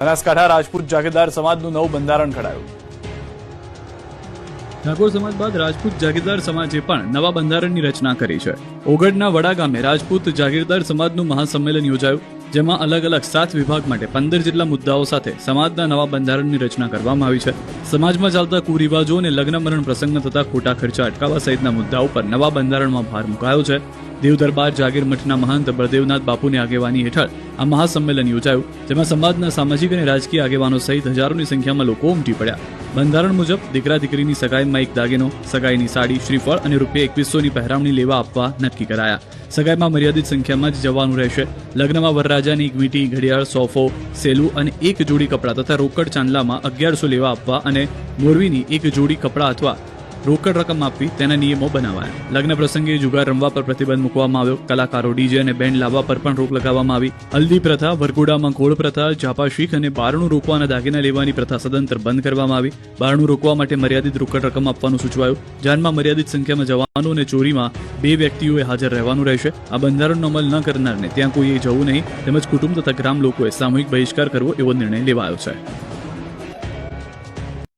બનાસકાંઠા રાજપૂત જાગીરદાર સમાજનું નવું બંધારણ ઘડાયું। ઠાકોર સમાજ બાદ રાજપૂત જાગીરદાર સમાજે પણ નવા બંધારણની રચના કરી છે। ઓગઢના વડા ગામે રાજપૂત જાગીરદાર સમાજનું મહાસંમેલન યોજાયું, જેમાં અલગ અલગ 7 વિભાગ માટે 15 જેટલા મુદ્દાઓ સાથે સમાજના નવા બંધારણની રચના કરવામાં આવી છે। સમાજમાં ચાલતા કુરિવાજો અને લગ્ન મરણ પ્રસંગમાં થતા ખોટા ખર્ચા અટકાવવા સહિતના મુદ્દાઓ પર નવા બંધારણમાં ભાર મુકાયો છે। દેવદરબાર જાગીર મઠના મહંત બળદેવનાથ બાપુની આગેવાની હેઠળ આ મહાસંમેલન યોજાયું, જેમાં સમાજના સામાજિક અને રાજકીય આગેવાનો સહિત હજારોની સંખ્યામાં લોકો ઉમટી પડ્યા। બંધારણ મુજબ દીકરા દીકરીની સગાઈમાં એક દાગીનો, સગાઈની સાડી, શ્રીફળ અને ₹2100ની પહેરામણી લેવા આપવા નક્કી કરાયા। સગાઈમાં મર્યાદિત સંખ્યામાં જ જવાનું રહેશે। લગ્નમાં વરરાજાની એક વીંટી, ઘડિયાળ, સોફો, સેલું અને એક જોડી કપડાં તથા રોકડ ચાંદલામાં 1100 લેવા આપવા અને મોરવીની એક જોડી કપડાં અથવા રોકડ રકમ આપવી તેના નિયમો બનાવાયા। લગ્ન પ્રસંગે જુગાર રમવા પર પ્રતિબંધ મૂકવામાં આવ્યો। કલાકારો, ડીજે અને બેન્ડ લાવવા પર પણ રોક લગાવવામાં આવી। હલ્દી પ્રથા, વરઘોડામાં ઘોડ પ્રથા, ઝાપા શીખ અને બારણું રોકવાના દાગીના લેવાની પ્રથા સદંતર બંધ કરવામાં આવી। બારણું રોકવા માટે મર્યાદિત રોકડ રકમ આપવાનું સૂચવાયું। જાનમાં મર્યાદિત સંખ્યામાં જવાનું અને ચોરીમાં 2 વ્યક્તિઓએ હાજર રહેવાનું રહેશે। આ બંધારણનો અમલ ન કરનારને ત્યાં કોઈએ જવું નહીં તેમજ કુટુંબ તથા ગ્રામ લોકોએ સામૂહિક બહિષ્કાર કરવો એવો નિર્ણય લેવાયો છે।